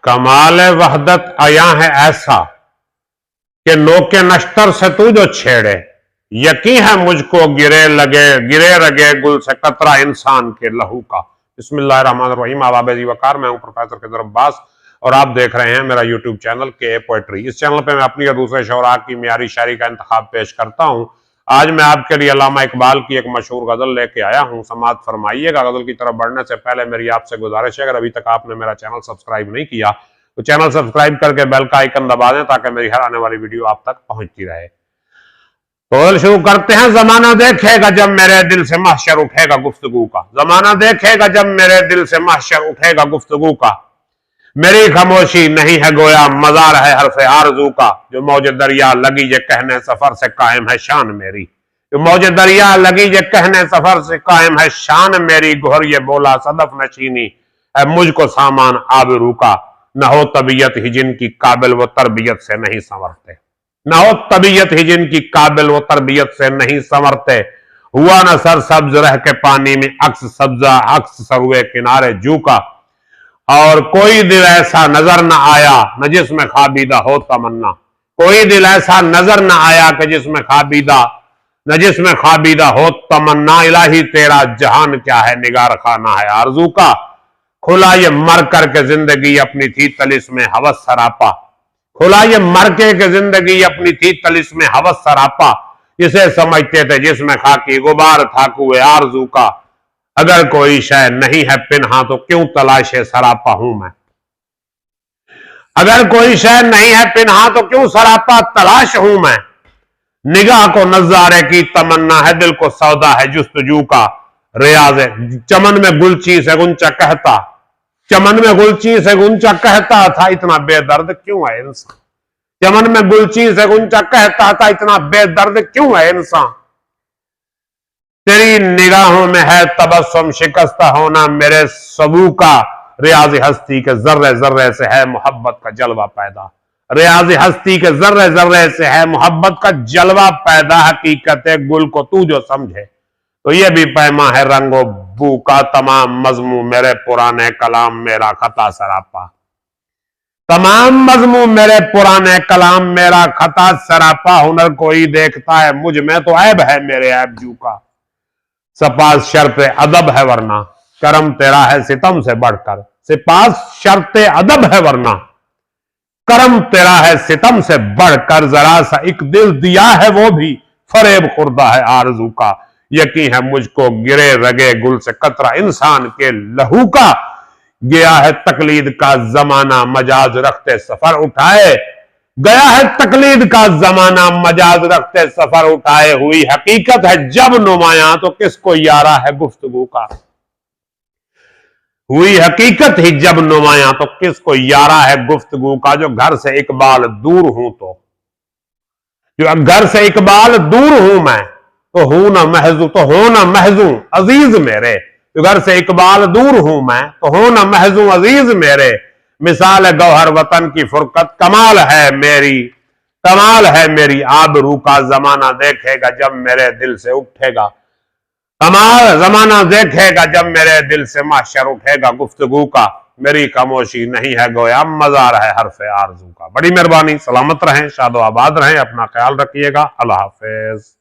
कमाल वहदत आया है ऐसा कि नोके नश्तर से तू जो छेड़े, यकीन है मुझको गिरे रगे गुल से कतरा इंसान के लहू का। बिस्मिल्लाहिर्रहमानिर्रहीम। आदाब जी वकार, मैं हूं प्रोफेसर खिजर अब्बास और आप देख रहे हैं मेरा यूट्यूब चैनल के पोएट्री। इस चैनल पे मैं अपनी और दूसरे शोरा की मियारी शायरी का इंतखाब पेश करता हूं। आज मैं आपके लिए अल्लामा इकबाल की एक मशहूर गजल लेके आया हूं, समाअत फरमाइएगा। गजल की तरफ बढ़ने से पहले मेरी आपसे गुजारिश है, अगर अभी तक आपने मेरा चैनल सब्सक्राइब नहीं किया तो चैनल सब्सक्राइब करके बेल का आइकन दबा दें ताकि मेरी हर आने वाली वीडियो आप तक पहुंचती रहे। तो शुरू करते हैं। जमाना देखेगा जब मेरे दिल से महशर उठेगा गुफ्तगू का, जमाना देखेगा जब मेरे दिल से महशर उठेगा गुफ्तगू का। मेरी खामोशी नहीं है गोया मजार है हरफ आरज़ू का। जो मौज दरिया लगी ये कहने सफर से कायम है शान मेरी, जो मौज दरिया लगी ये कहने सफर से कायम है शान मेरी। गोहर ये बोला सदफ नशीनी है मुझको सामान आबरू का। न हो तबीयत ही जिनकी काबिल वो तरबियत से नहीं संवरते, न हो तबीयत ही जिनकी काबिल वो तरबियत से नहीं संवरते। हुआ न सर सब्ज रह के पानी में अक्स सब्जा अक्स सरुए किनारे जू का। और कोई दिल ऐसा नजर न आया न जिसमें खाबीदा हो तमन्ना, कोई दिल ऐसा नजर न आया कि जिसमें खाबीदा हो तमन्ना। इलाही तेरा जहान क्या है निगार खाना है आरजू का। खुला ये मर करके जिंदगी अपनी थी तलिस में हवस सरापा, खुला ये मर के जिंदगी अपनी थी तलिस में हवस सरापा। इसे समझते थे जिसमें खाकी गुबार था कुए आरजू का। अगर कोई शय नहीं है पिन्हा तो क्यों तलाशे सरापा हूं मैं, अगर कोई शय नहीं है पिन्हा तो क्यों सरापा तलाश हूं मैं। निगाह को नजारे की तमन्ना है दिल को सौदा है जुस्तजू का। रियाज चमन में गुलची से गुंचा कहता, चमन में गुलची से गुंचा कहता था इतना बेदर्द क्यों है इंसान, चमन में गुलची से गुंचा कहता था इतना बेदर्द क्यों है इंसान। तेरी निगाहों में है तबस्सुम शिकस्ता होना मेरे सबू का। रियाज हस्ती के जर्रे जर्रे से है मोहब्बत का जलवा पैदा, रियाज हस्ती के जर्रे जर्रे से है मोहब्बत का जलवा पैदा। हकीकत गुल को तू जो समझे तो ये भी पैमा है रंगो बू का। तमाम मजमू मेरे पुराने कलाम मेरा खता सरापा, तमाम मजमू मेरे पुराने कलाम मेरा खता सरापा। हुनर कोई देखता है मुझ में तो ऐब है मेरे ऐब जू का। सपास शर्त अदब है वरना करम तेरा है सितम से बढ़कर, सपास शर्त अदब है वरना करम तेरा है सितम से बढ़कर। जरा सा एक दिल दिया है वो भी फरेब खुर्दा है आरजू का। यकीन है मुझको गिरे रगे गुल से कतरा इंसान के लहू का। गया है तकलीद का जमाना मजाज रखते सफर उठाए, गया है तकलीद का जमाना मजाज रखते सफर उठाए। हुई हकीकत है जब नुमाया तो किसको यारा है गुफ्तगू का, हुई हकीकत ही जब नुमाया तो किसको यारा है गुफ्तगू का। जो घर से इकबाल दूर हूं तो, जो घर से इकबाल दूर हूं मैं तो हूं ना महजू, तो हो ना महजू अजीज मेरे। जो घर से इकबाल दूर हूं मैं तो हो ना महजू अजीज मेरे। मिसाल गौहर वतन की फुरकत कमाल है मेरी आबरू का। जमाना देखेगा जब मेरे दिल से उठेगा कमाल, जमाना देखेगा जब मेरे दिल से महशर उठेगा गुफ्तगू का। मेरी खामोशी नहीं है गोया मजार है हरफ आरजू का। बड़ी मेहरबानी, सलामत रहें, शादो आबाद रहें, अपना ख्याल रखिएगा। अल्लाह हाफिज।